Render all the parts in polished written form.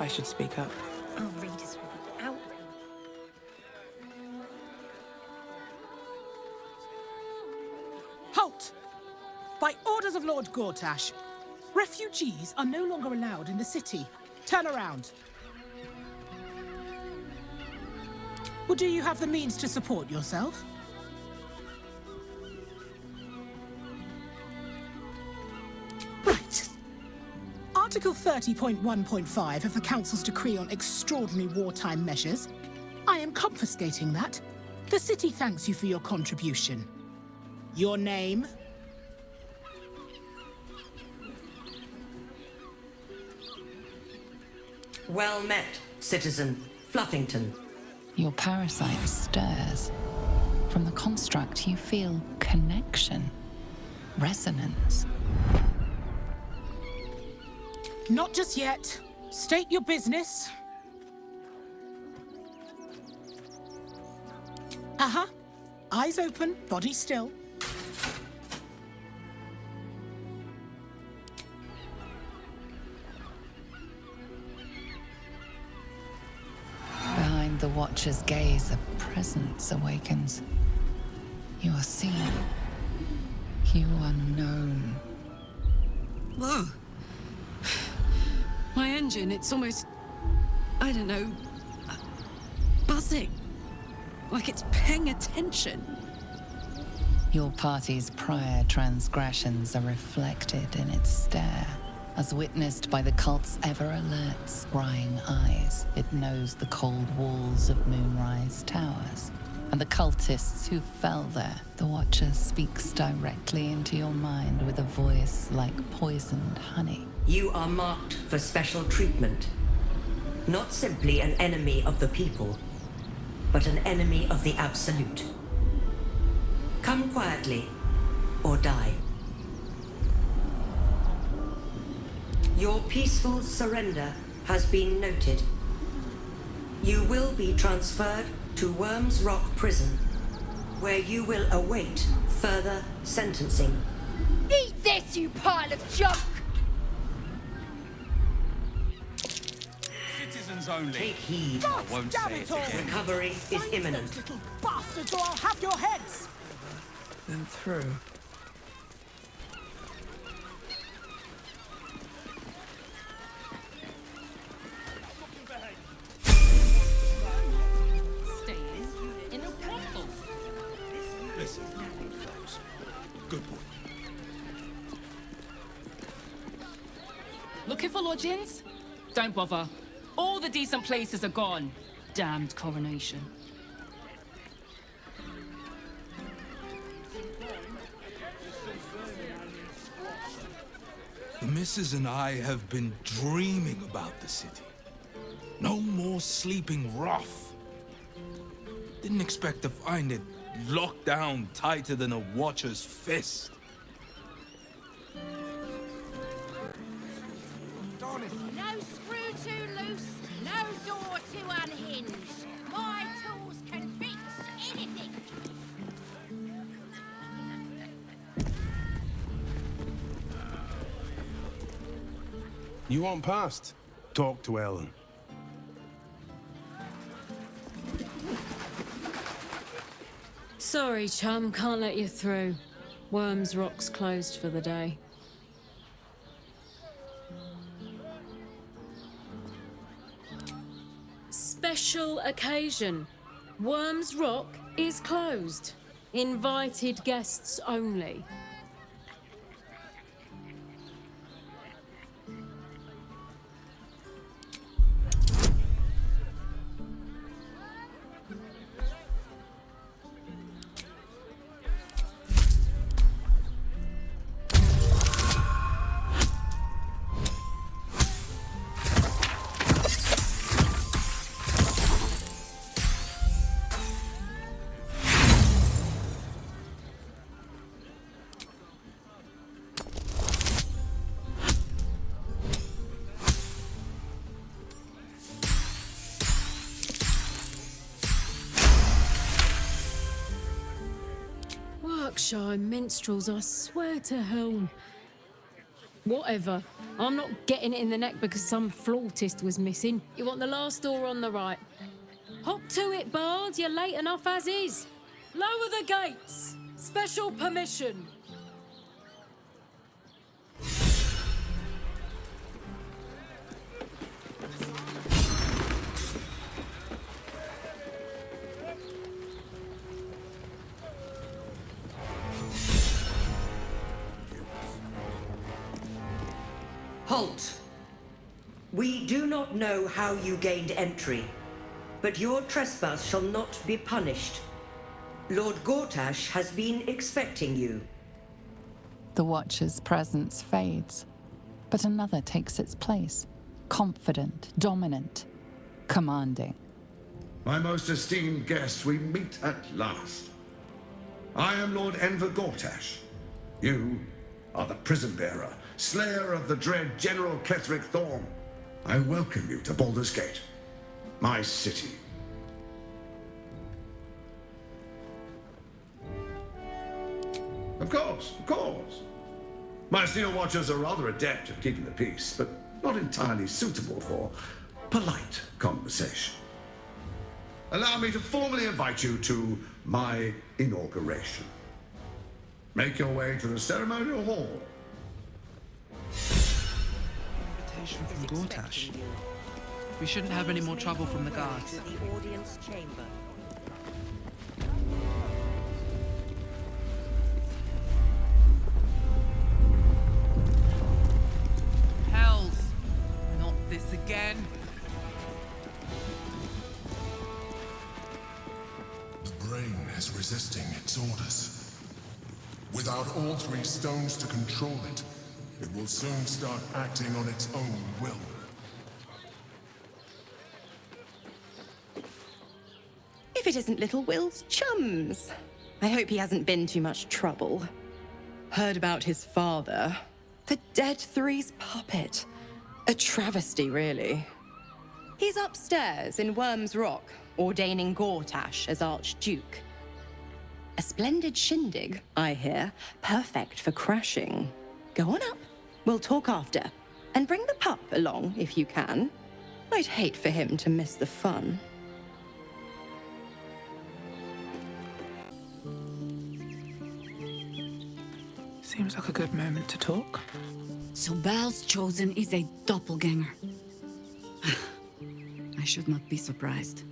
I should speak up. I'll read us without. Halt! By orders of Lord Gortash, refugees are no longer allowed in the city. Turn around. Or do you have the means to support yourself? Right. Article 30.1.5 of the Council's Decree on Extraordinary Wartime Measures. I am confiscating that. The city thanks you for your contribution. Your name? Well met, citizen Fluffington. Your parasite stirs. From the construct, you feel connection, resonance. Not just yet. State your business. Uh-huh. Eyes open, body still. Behind the Watcher's gaze, a presence awakens. You are seen. You are known. Whoa. My engine, it's almost, I don't know, buzzing. Like it's paying attention. Your party's prior transgressions are reflected in its stare. As witnessed by the cult's ever-alert, scrying eyes, it knows the cold walls of Moonrise Towers. And the cultists who fell there. The Watcher speaks directly into your mind with a voice like poisoned honey. You are marked for special treatment. Not simply an enemy of the people, but an enemy of the Absolute. Come quietly, or die. Your peaceful surrender has been noted. You will be transferred to Wyrm's Rock Prison, where you will await further sentencing. Eat this, you pile of junk! Citizens only. Take heed. God won't damn say it it all! again. Recovery is Find those imminent. little bastards, or I'll have your heads! Then through. Listen, close. Good boy. Looking for lodgings? Don't bother. All the decent places are gone. Damned coronation. The missus and I have been dreaming about the city. No more sleeping rough. Didn't expect to find it locked down tighter than a Watcher's fist. No screw too loose, no door too unhinged. My tools can fix anything. You want past? Talk to Ellen. Sorry, chum, can't let you through. Wyrm's Rock's closed for the day. Special occasion. Wyrm's Rock is closed. Invited guests only. Berkshire minstrels, I swear to hell. Whatever. I'm not getting it in the neck because some flautist was missing. You want the last door on the right. Hop to it, Bard. You're late enough as is. Lower the gates. Special permission. Halt! We do not know how you gained entry, but your trespass shall not be punished. Lord Gortash has been expecting you. The Watcher's presence fades, but another takes its place. Confident, dominant, commanding. My most esteemed guest, we meet at last. I am Lord Enver Gortash. You are the prison bearer, slayer of the dread General Ketheric Thorm. I welcome you to Baldur's Gate, my city. Of course, of course. My steel watchers are rather adept at keeping the peace, but not entirely suitable for polite conversation. Allow me to formally invite you to my inauguration. Make your way to the ceremonial hall. Invitation from Gortash. We shouldn't have any more trouble from the guards. To the audience chamber. Hells! Not this again. The brain is resisting its orders. Without all three stones to control it, it will soon start acting on its own will. If it isn't little Will's chums. I hope he hasn't been too much trouble. Heard about his father. The Dead Three's puppet. A travesty, really. He's upstairs in Wyrm's Rock, ordaining Gortash as Archduke. A splendid shindig, I hear. Perfect for crashing. Go on up. We'll talk after. And bring the pup along, if you can. I'd hate for him to miss the fun. Seems like a good moment to talk. So Bal's chosen is a doppelganger. I should not be surprised.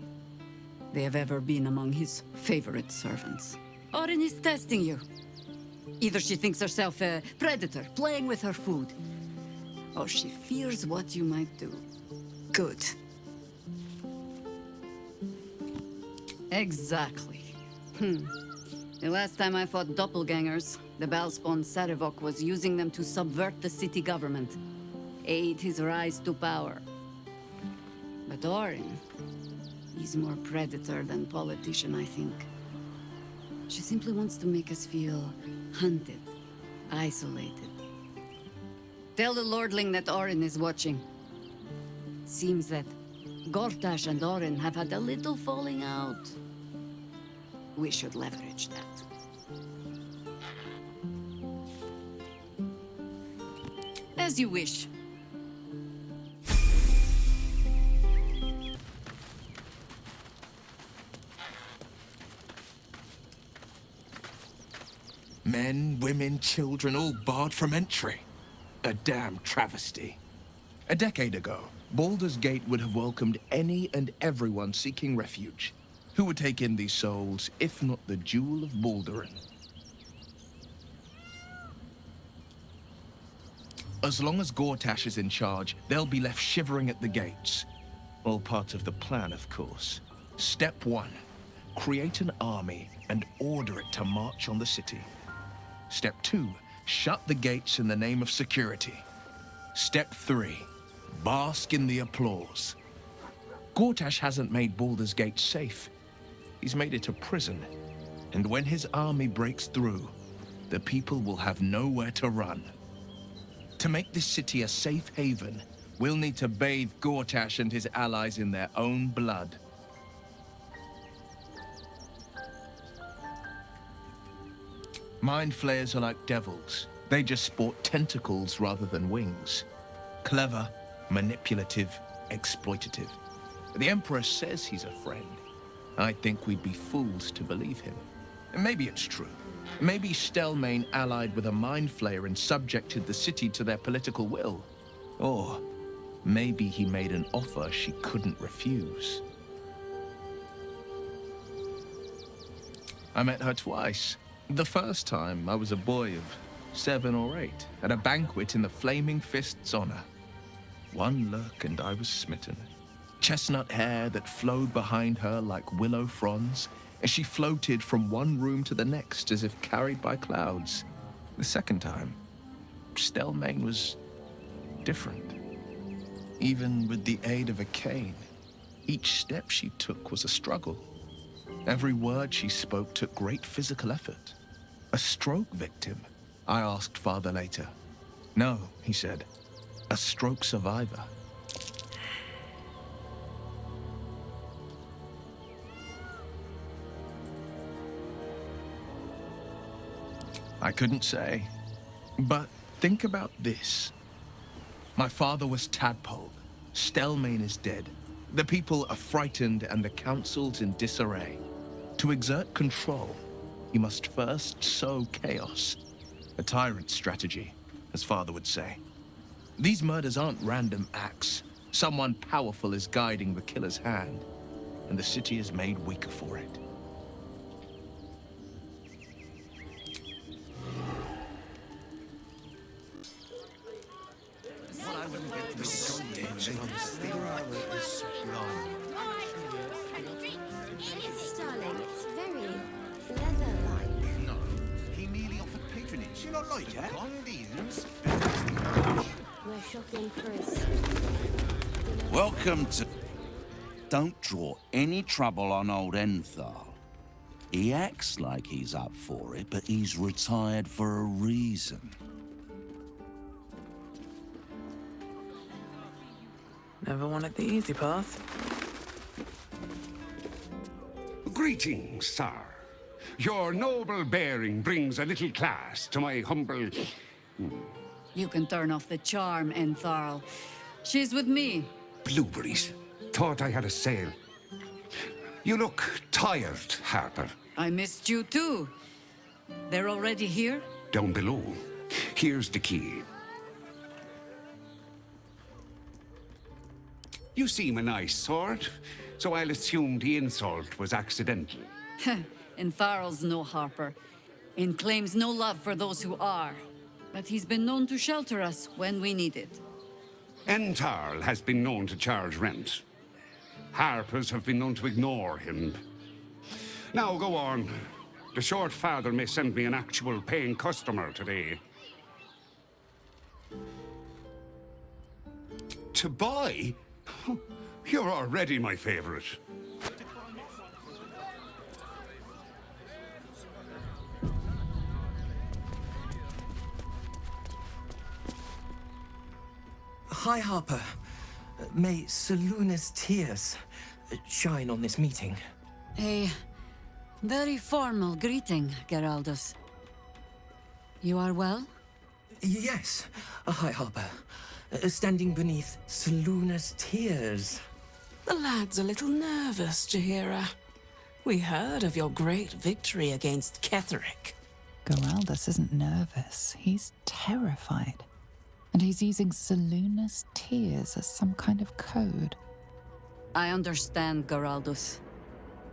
They have ever been among his favorite servants. Orin is testing you. Either she thinks herself a predator, playing with her food, or she fears what you might do. Good. Exactly. The last time I fought doppelgangers, the Balspawn Sarevok was using them to subvert the city government, aid his rise to power. But Orin, he's more predator than politician, I think. She simply wants to make us feel hunted, isolated. Tell the Lordling that Orin is watching. Seems that Gortash and Orin have had a little falling out. We should leverage that. As you wish. Men, women, children, all barred from entry. A damn travesty. A decade ago, Baldur's Gate would have welcomed any and everyone seeking refuge. Who would take in these souls, if not the Jewel of Baldurin? As long as Gortash is in charge, they'll be left shivering at the gates. All part of the plan, of course. Step 1. Create an army and order it to march on the city. Step 2. Shut the gates in the name of security. Step 3. Bask in the applause. Gortash hasn't made Baldur's Gate safe. He's made it a prison. And when his army breaks through, the people will have nowhere to run. To make this city a safe haven, we'll need to bathe Gortash and his allies in their own blood. Mind flayers are like devils. They just sport tentacles rather than wings. Clever, manipulative, exploitative. The Emperor says he's a friend. I think we'd be fools to believe him. And maybe it's true. Maybe Stelmane allied with a mind flayer and subjected the city to their political will. Or maybe he made an offer she couldn't refuse. I met her twice. The first time, I was a boy of 7 or 8, at a banquet in the Flaming Fist's honor. One look and I was smitten. Chestnut hair that flowed behind her like willow fronds, as she floated from one room to the next as if carried by clouds. The second time, Stelmane was different. Even with the aid of a cane, each step she took was a struggle. Every word she spoke took great physical effort. A stroke victim? I asked Father later. No, he said. A stroke survivor. I couldn't say. But think about this. My father was tadpole. Stelmane is dead. The people are frightened and the council's in disarray. To exert control, you must first sow chaos. A tyrant's strategy, as Father would say. These murders aren't random acts. Someone powerful is guiding the killer's hand, and the city is made weaker for it. Darling, it's very leather-like. No, he merely offered patronage. You not like it? We're shopping for his... Welcome to... Don't draw any trouble on old Enthal. He acts like he's up for it, but he's retired for a reason. Never wanted the easy path. Greetings, sir. Your noble bearing brings a little class to my humble... You can turn off the charm, Entharl. She's with me. Blueberries. Thought I had a sale. You look tired, Harper. I missed you too. They're already here? Down below. Here's the key. You seem a nice sort, so I'll assume the insult was accidental. Entharl's no Harper, and claims no love for those who are. But he's been known to shelter us when we need it. Entarl has been known to charge rent. Harpers have been known to ignore him. Now go on. The short father may send me an actual paying customer today. To buy? You're already my favorite. Hi, Harper. May Seluna's tears shine on this meeting. A very formal greeting, Geraldus. You are well? Yes. Hi, Harper. Standing beneath Seluna's tears. The lad's a little nervous, Jaheira. We heard of your great victory against Ketheric. Geraldus isn't nervous. He's terrified. And he's using Seluna's tears as some kind of code. I understand, Geraldus.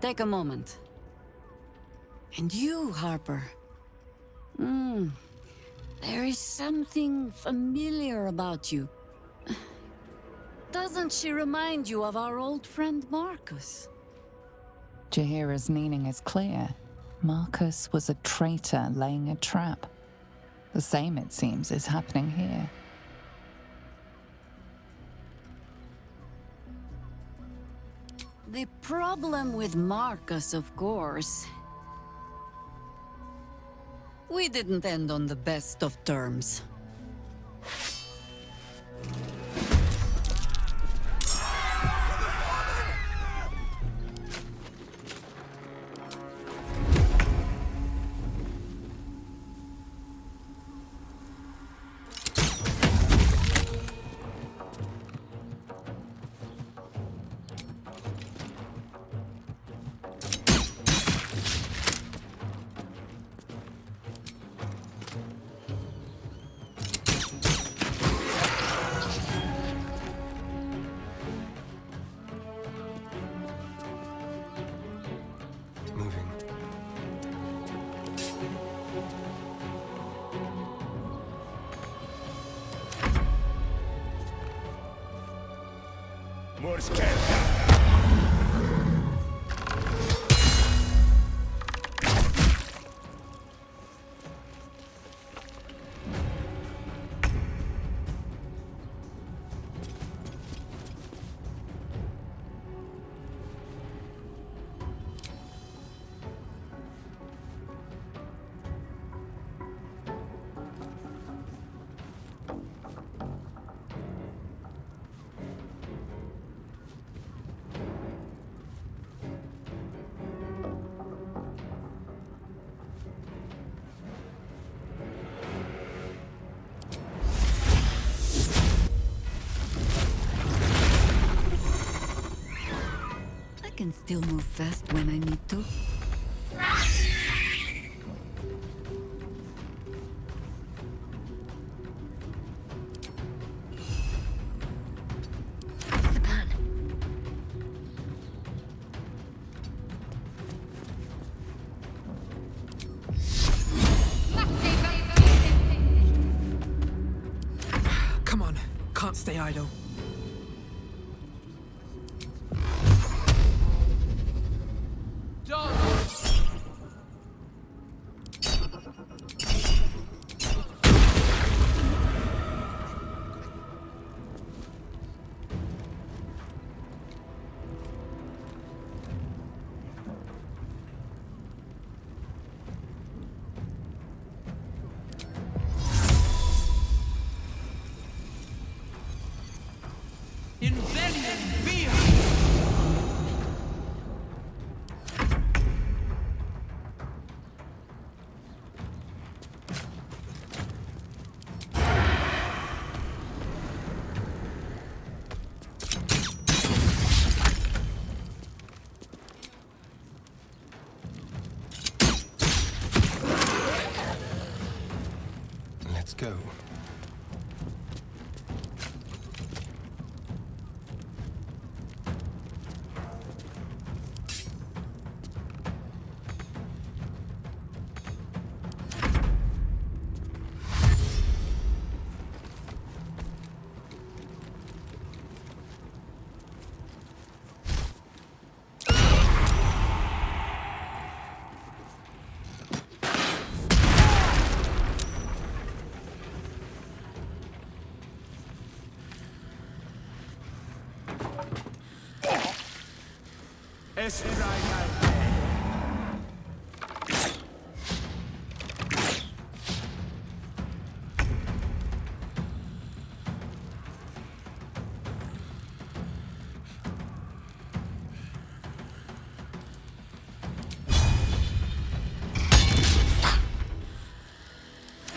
Take a moment. And you, Harper. There is something familiar about you. Doesn't she remind you of our old friend Marcus? Jaheira's meaning is clear. Marcus was a traitor laying a trap. The same, it seems, is happening here. The problem with Marcus, of course... We didn't end on the best of terms. I can still move fast when I need to. What's the plan? Come on, can't stay idle. Let's go.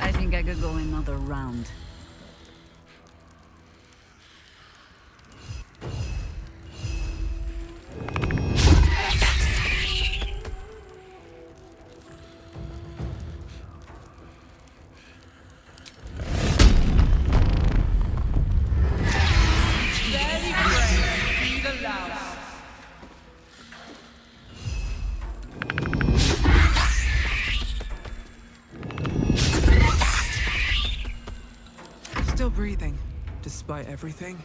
I think I could go another round. Still breathing, despite everything.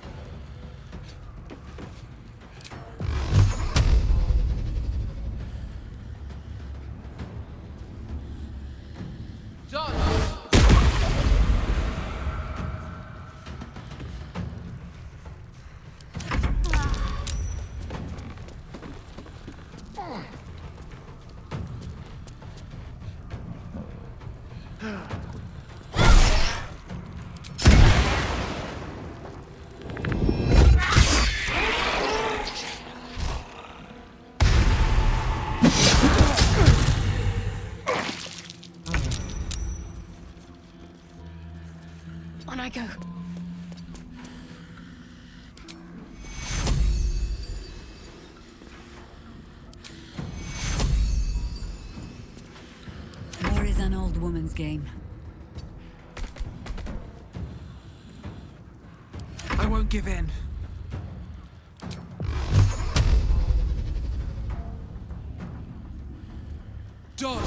On I go. War is an old woman's game. I won't give in. Dodge!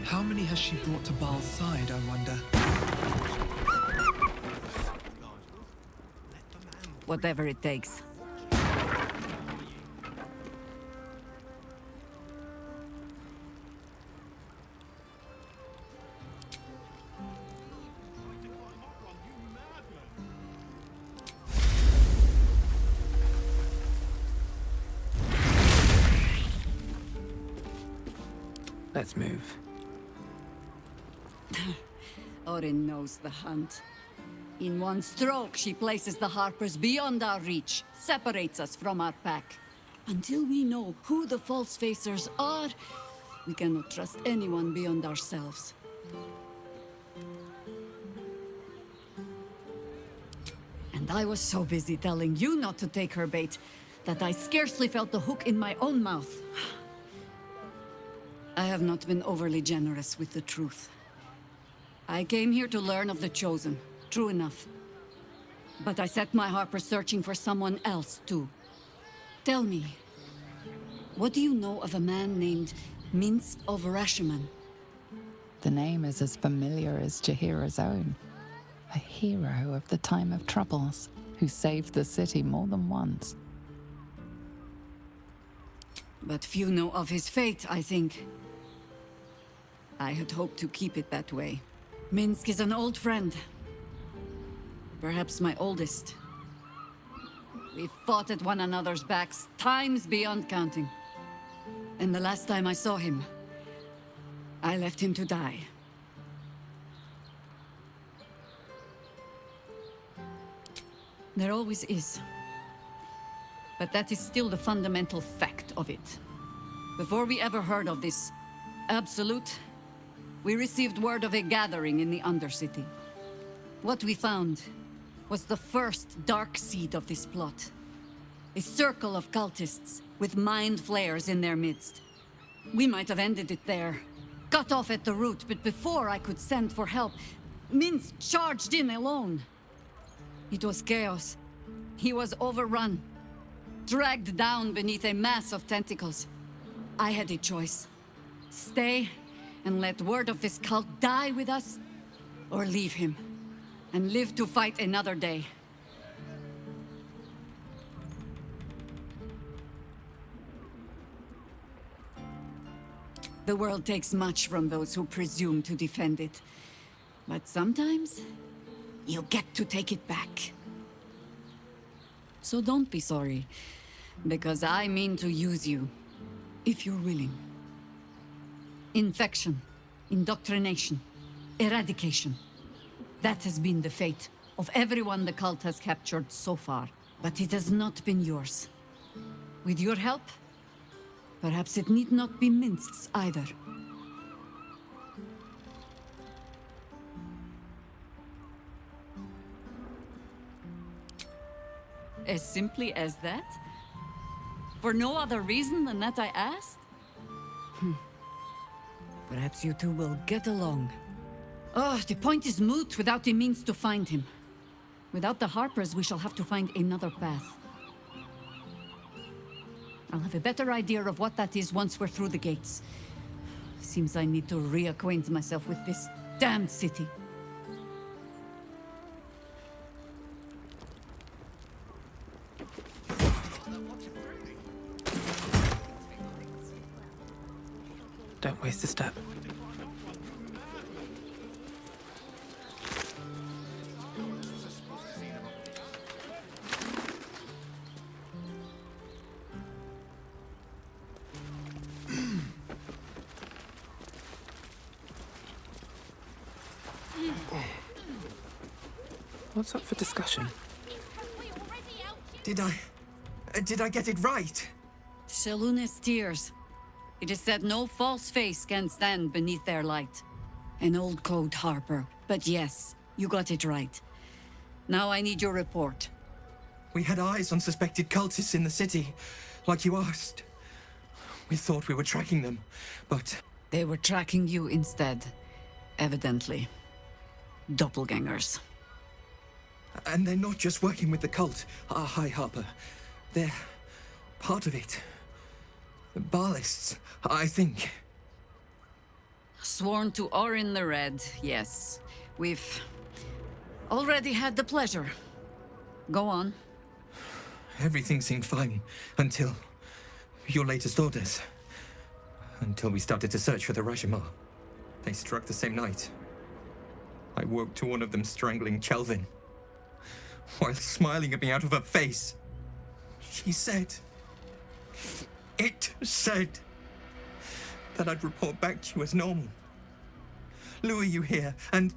How many has she brought to Baal's side, I wonder? Whatever it takes. Let's move. Orin knows the hunt. In one stroke, she places the Harpers beyond our reach, separates us from our pack. Until we know who the false facers are, we cannot trust anyone beyond ourselves. And I was so busy telling you not to take her bait, that I scarcely felt the hook in my own mouth. I have not been overly generous with the truth. I came here to learn of the Chosen, true enough. But I set my Harper searching for someone else, too. Tell me, what do you know of a man named Minsk of Rashomon? The name is as familiar as Jaheira's own. A hero of the time of troubles, who saved the city more than once. But few know of his fate, I think. I had hoped to keep it that way. Minsk is an old friend. Perhaps my oldest. We fought at one another's backs, times beyond counting. And the last time I saw him, I left him to die. There always is. But that is still the fundamental fact of it. Before we ever heard of this absolute, we received word of a gathering in the Undercity. What we found was the first dark seed of this plot. A circle of cultists with mind flayers in their midst. We might have ended it there, cut off at the root, but before I could send for help, Minsk charged in alone. It was chaos. He was overrun, dragged down beneath a mass of tentacles. I had a choice. Stay and let word of this cult die with us, or leave him and live to fight another day. The world takes much from those who presume to defend it. But sometimes, you get to take it back. So don't be sorry, because I mean to use you, if you're willing. Infection, indoctrination, eradication. That has been the fate of everyone the cult has captured so far. But it has not been yours. With your help, perhaps it need not be Minsk's either. As simply as that? For no other reason than that I asked? Perhaps you two will get along. Oh, the point is moot without a means to find him. Without the Harpers, we shall have to find another path. I'll have a better idea of what that is once we're through the gates. Seems I need to reacquaint myself with this damned city. Don't waste a step. What's up for discussion? Did I get it right? Shaluna's tears. It is said no false face can stand beneath their light. An old code, Harper. But yes, you got it right. Now I need your report. We had eyes on suspected cultists in the city, like you asked. We thought we were tracking them, but... They were tracking you instead, evidently. Doppelgangers. And they're not just working with the cult, High Harper. They're part of it. The Baalists, I think. sworn to Orin the Red, yes. We've already had the pleasure. Go on. Everything seemed fine until your latest orders. Until we started to search for the Rajamar. They struck the same night. I woke to one of them strangling Chelvin, while smiling at me out of her face. She said... It said... that I'd report back to you as normal. Lure you here, and...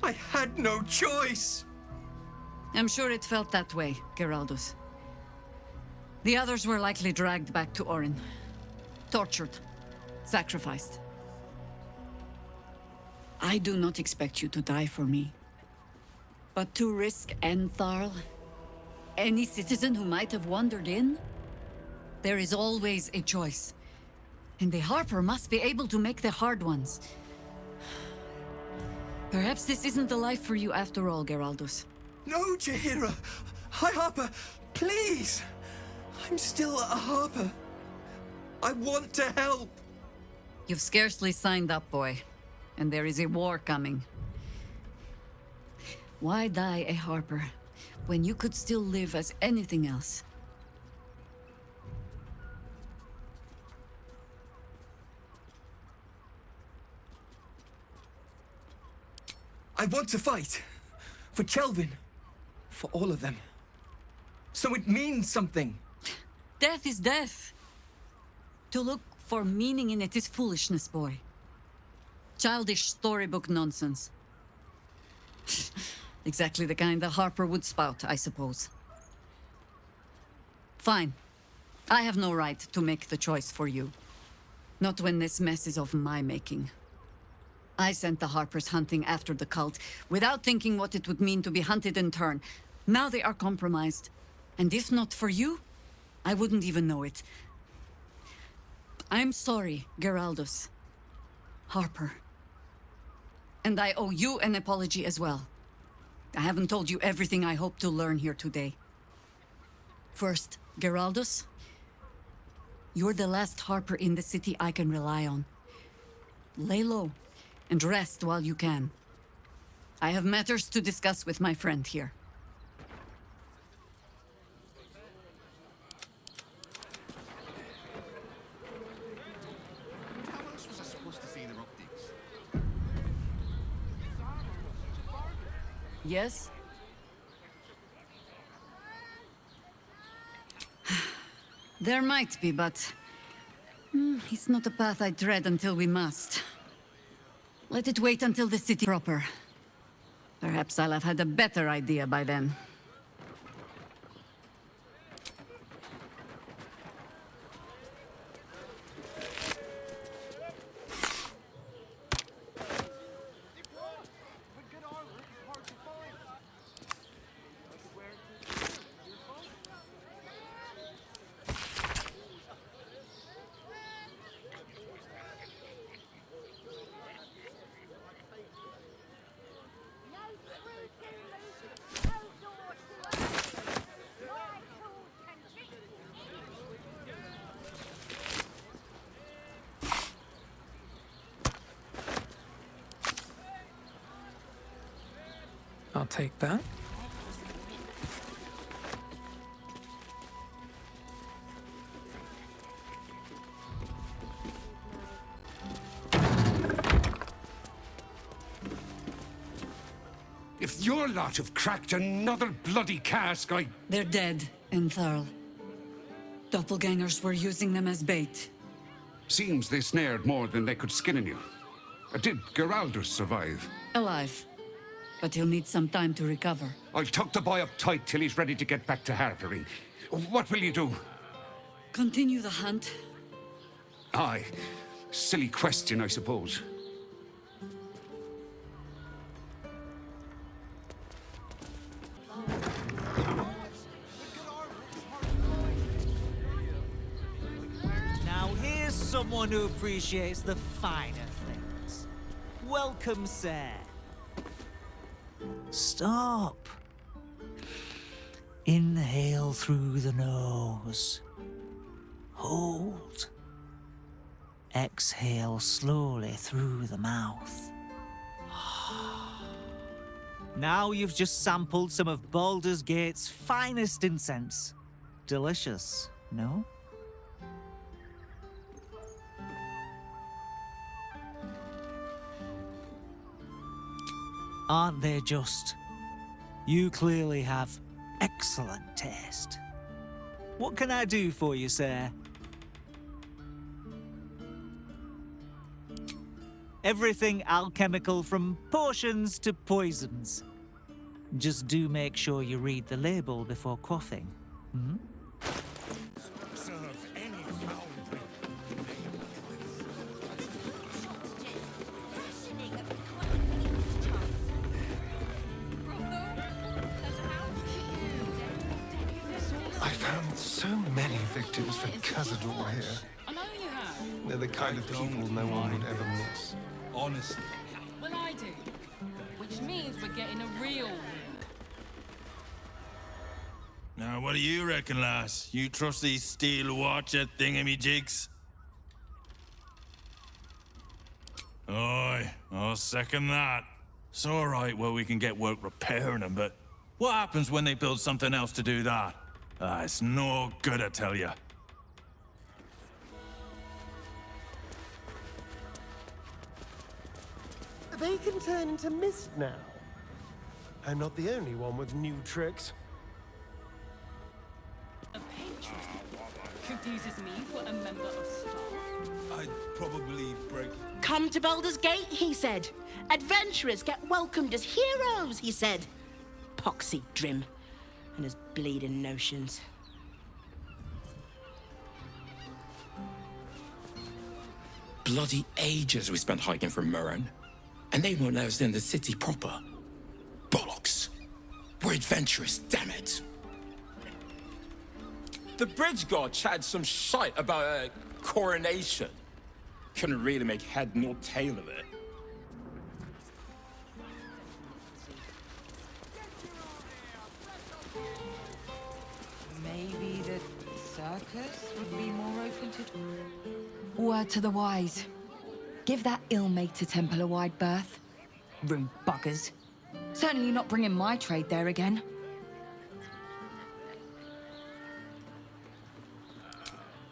I had no choice! I'm sure it felt that way, Geraldus. The others were likely dragged back to Orin. Tortured. Sacrificed. I do not expect you to die for me. But to risk Entharl, any citizen who might have wandered in, there is always a choice. And the Harper must be able to make the hard ones. Perhaps this isn't the life for you after all, Geraldus. No, Jaheira! Hi, Harper! Please! I'm still a Harper. I want to help! You've scarcely signed up, boy. And there is a war coming. Why die a Harper when you could still live as anything else? I want to fight. For Chelvin. For all of them. So it means something. Death is death. To look for meaning in it is foolishness, boy. Childish storybook nonsense. Exactly the kind a Harper would spout, I suppose. Fine. I have no right to make the choice for you. Not when this mess is of my making. I sent the Harpers hunting after the cult, without thinking what it would mean to be hunted in turn. Now they are compromised. And if not for you, I wouldn't even know it. I'm sorry, Geraldus. Harper. And I owe you an apology as well. I haven't told you everything I hope to learn here today. First, Geraldus, you're the last Harper in the city I can rely on. Lay low and rest while you can. I have matters to discuss with my friend here. How else was I supposed to see their optics? Yes? There might be, but... it's not a path I tread until we must. Let it wait until the city proper. Perhaps I'll have had a better idea by then. I'll take that. If your lot have cracked another bloody cask, They're dead, Entharl. Doppelgangers were using them as bait. Seems they snared more than they could skin in you. Did Geraldus survive? Alive. But he'll need some time to recover. I'll tuck the boy up tight till he's ready to get back to harpering. What will you do? Continue the hunt. Aye. Silly question, I suppose. Now here's someone who appreciates the finer things. Welcome, sir. Stop. Inhale through the nose. Hold. Exhale slowly through the mouth. Now you've just sampled some of Baldur's Gate's finest incense. Delicious, no? Aren't they just? You clearly have excellent taste. What can I do for you, sir? Everything alchemical from potions to poisons. Just do make sure you read the label before quaffing. Hmm? I found so many victims for Cazador here. I know you have. They're the kind of people no one would ever miss. Honestly. Well, I do. Which means we're getting a real war. Now, what do you reckon, lass? You trust these steel watcher thingamajigs? Aye, I'll second that. It's all right where we can get work repairing them, but what happens when they build something else to do that? It's no good, I tell you. They can turn into mist now. I'm not the only one with new tricks. A patron confuses me for a member of staff. I'd probably break... Come to Baldur's Gate, he said. Adventurers get welcomed as heroes, he said. Poxy Drim and his bleeding notions. Bloody ages we spent hiking from Murren, and they won't let us in the city proper. Bollocks. We're adventurous, damn it. The bridge god chatted some shite about a coronation. Couldn't really make head nor tail of it. Maybe the circus would be more open to... Word to the wise. Give that ill-mated temple a wide berth. Rude buggers. Certainly not bringing my trade there again.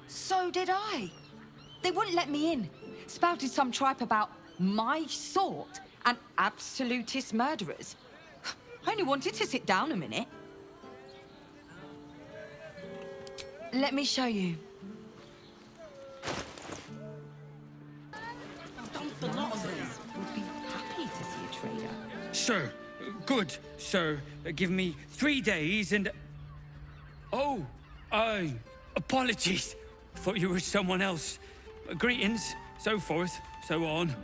So did I. They wouldn't let me in. Spouted some tripe about my sort and absolutist murderers. I only wanted to sit down a minute. Let me show you. A lot of us would be happy to see a trader. Sir, good, sir. Give me 3 days and... Oh, apologies. Thought you were someone else. Greetings, so forth, so on.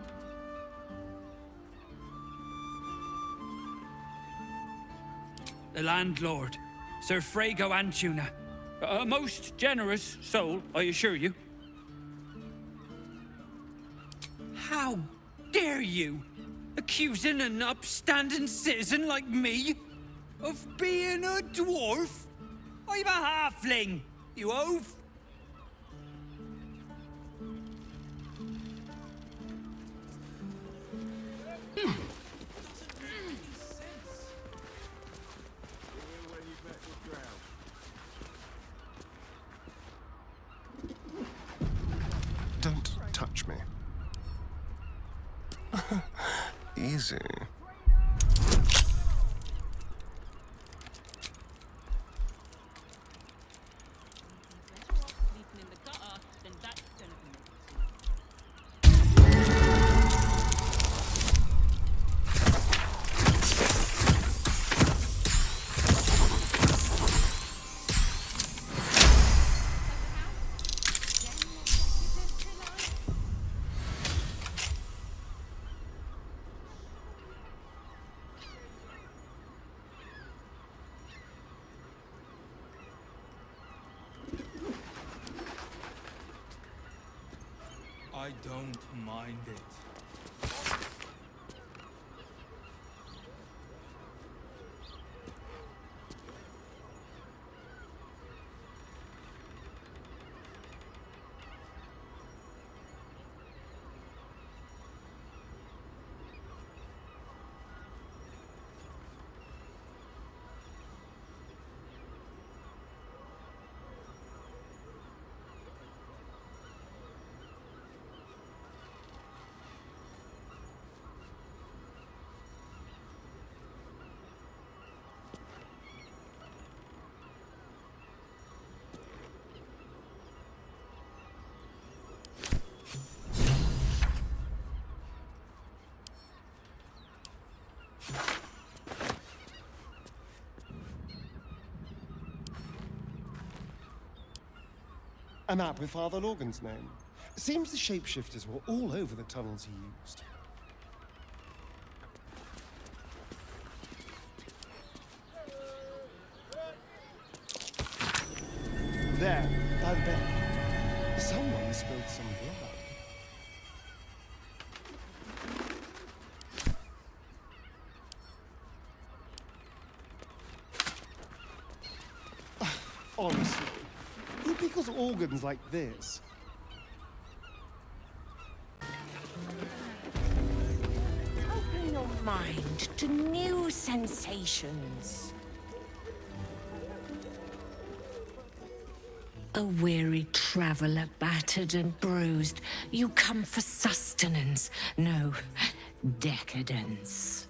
The landlord, Sir Frago Antuna. A most generous soul, I assure you. How dare you? Accusing an upstanding citizen like me of being a dwarf? I'm a halfling, you oaf. Don't touch me. Easy. I don't mind it. A map with Father Lorgan's name. Seems the shapeshifters were all over the tunnels he used. There, by the bed. Someone spilled some blood. Honestly, who pickles organs like this? Open your mind to new sensations. A weary traveler, battered and bruised, you come for sustenance, no decadence.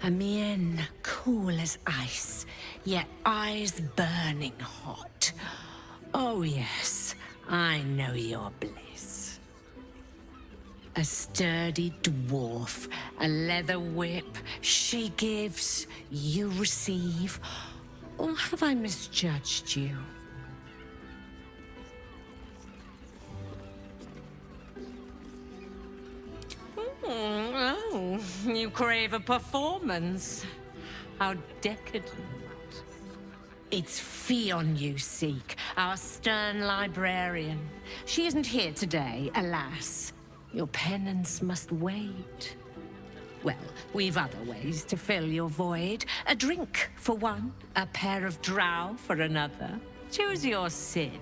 A mien cool as ice, yet eyes burning hot. Oh yes, I know your bliss. A sturdy dwarf, a leather whip, she gives, you receive. Or have I misjudged you? Oh, you crave a performance. How decadent. It's Fionn you seek, our stern librarian. She isn't here today, alas. Your penance must wait. Well, we've other ways to fill your void. A drink for one, a pair of drow for another. Choose your sin.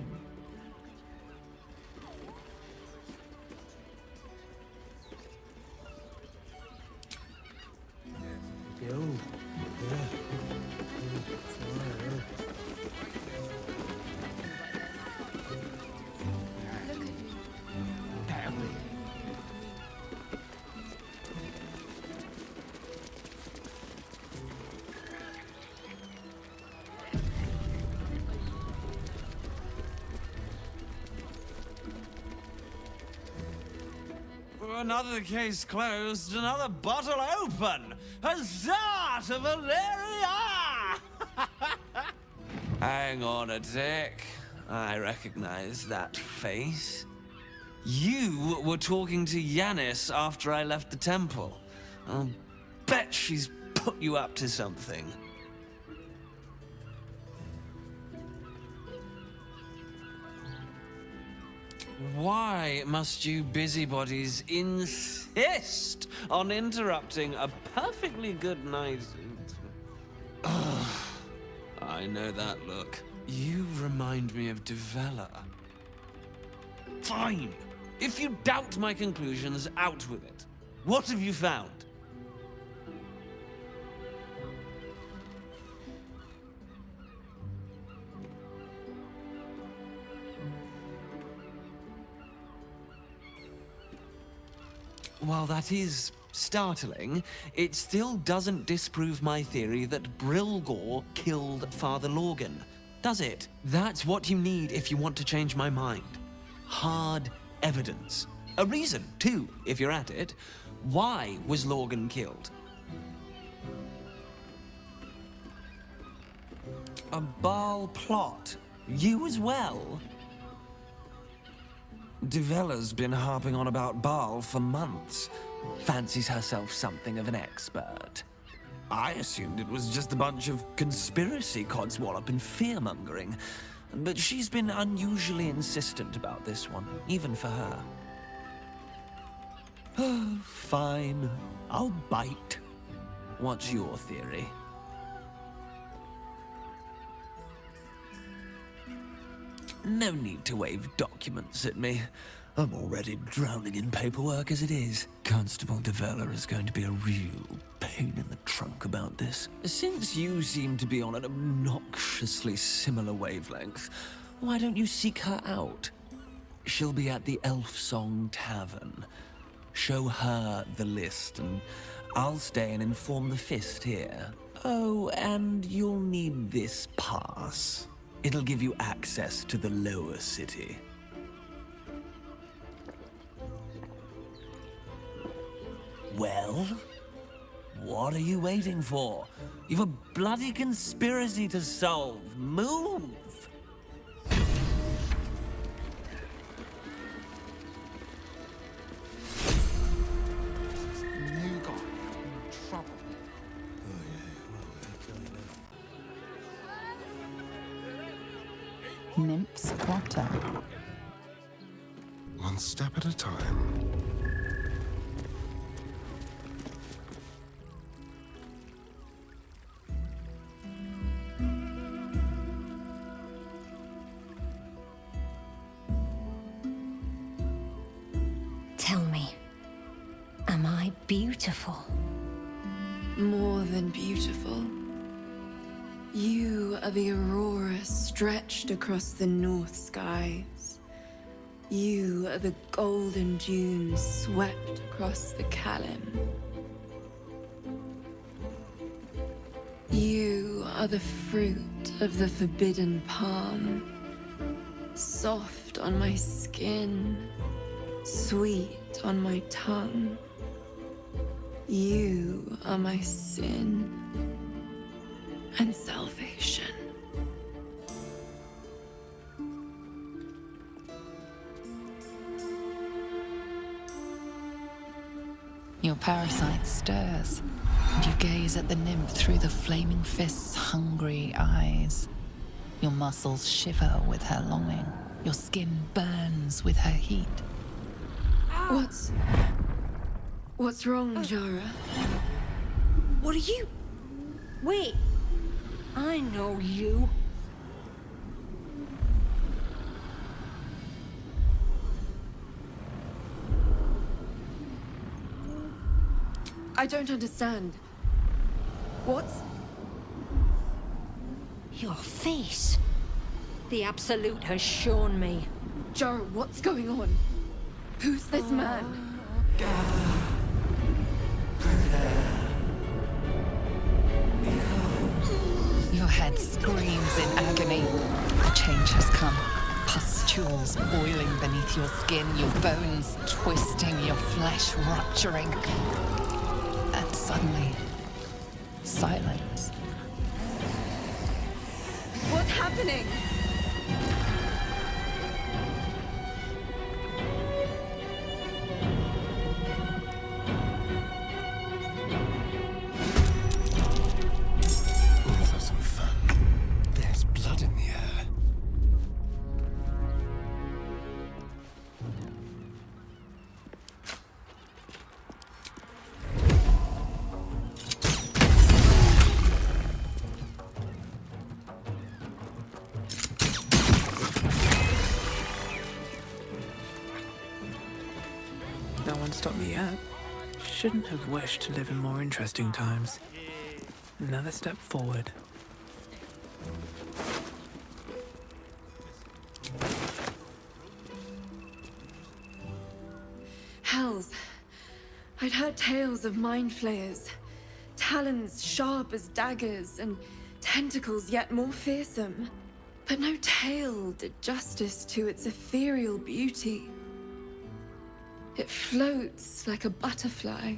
Another case closed, another bottle open! Huzzah to Valeria! Hang on a tick. I recognize that face. You were talking to Yanis after I left the temple. I'll bet she's put you up to something. Why must you busybodies insist on interrupting a perfectly good night? Ugh, I know that look. You remind me of Devella. Fine. If you doubt my conclusions, out with it. What have you found? While that is startling, it still doesn't disprove my theory that Brilgor killed Father Lorgan, does it? That's what you need if you want to change my mind. Hard evidence. A reason, too, if you're at it. Why was Lorgan killed? A Baal plot. You as well? Devella's been harping on about Baal for months. Fancies herself something of an expert. I assumed it was just a bunch of conspiracy codswallop and fear-mongering. But she's been unusually insistent about this one, even for her. Fine. I'll bite. What's your theory? No need to wave documents at me. I'm already drowning in paperwork as it is. Constable Devella is going to be a real pain in the trunk about this. Since you seem to be on an obnoxiously similar wavelength, why don't you seek her out? She'll be at the Elf Song Tavern. Show her the list, and I'll stay and inform the Fist here. Oh, and you'll need this pass. It'll give you access to the lower city. Well? What are you waiting for? You've a bloody conspiracy to solve. Move! Nymph's Grotto. One step at a time. Tell me, am I beautiful? More than beautiful. You are the aurora stretched across the north skies. You are the golden dunes swept across the Kalim. You are the fruit of the forbidden palm. Soft on my skin, sweet on my tongue. You are my sin and salvation. Your parasite stirs, and you gaze at the nymph through the flaming fist's hungry eyes. Your muscles shiver with her longing. Your skin burns with her heat. What's wrong, Jaheira? What are you? Wait, I know you. I don't understand. What's... Your face. The Absolute has shown me. Jaheira, what's going on? Who's this man? Your head screams in agony. The change has come. Pustules boiling beneath your skin, your bones twisting, your flesh rupturing. And suddenly, silence. What's happening? Let's have some fun. There's blood in the air. No one stopped me yet. Shouldn't have wished to live in more interesting times. Another step forward. Hells. I'd heard tales of mind flayers. Talons sharp as daggers and tentacles yet more fearsome. But no tale did justice to its ethereal beauty. It floats like a butterfly.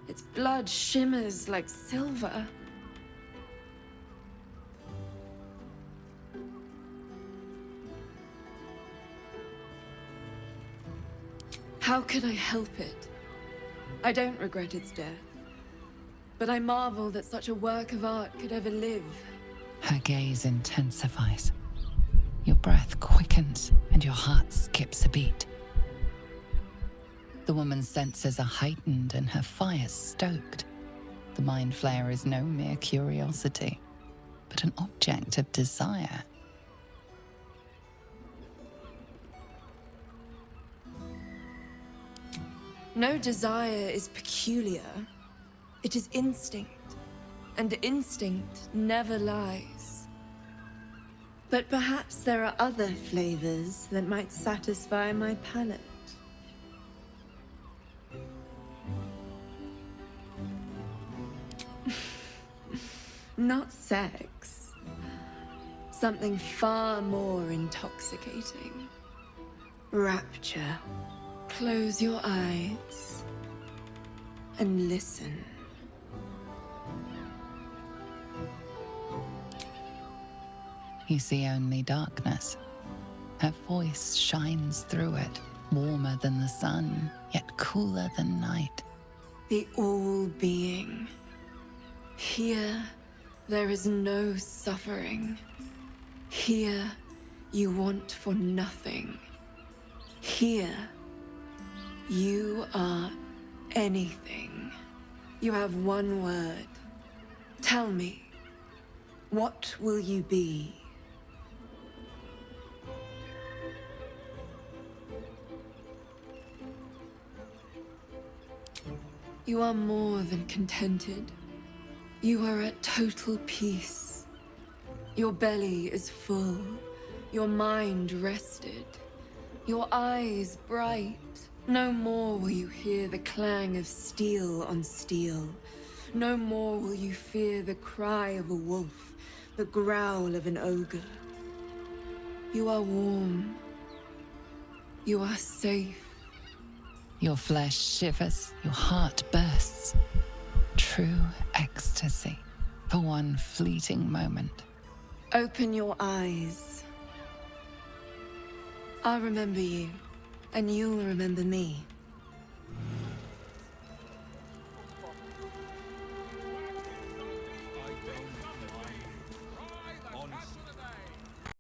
Its blood shimmers like silver. How can I help it? I don't regret its death. But I marvel that such a work of art could ever live. Her gaze intensifies. Your breath quickens and your heart skips a beat. The woman's senses are heightened and her fire stoked. The mind flayer is no mere curiosity, but an object of desire. No desire is peculiar. It is instinct, and instinct never lies. But perhaps there are other flavors that might satisfy my palate. Not sex. Something far more intoxicating. Rapture. Close your eyes and listen. You see only darkness. Her voice shines through it, warmer than the sun, yet cooler than night. The all-being. Here, there is no suffering. Here, You want for nothing. Here, you are anything. You have one word. Tell me, what will you be? You are more than contented. You are at total peace. Your belly is full, your mind rested, your eyes bright. No more will you hear the clang of steel on steel. No more will you fear the cry of a wolf, the growl of an ogre. You are warm. You are safe. Your flesh shivers, your heart bursts. True ecstasy for one fleeting moment. Open your eyes. I'll remember you, and you'll remember me.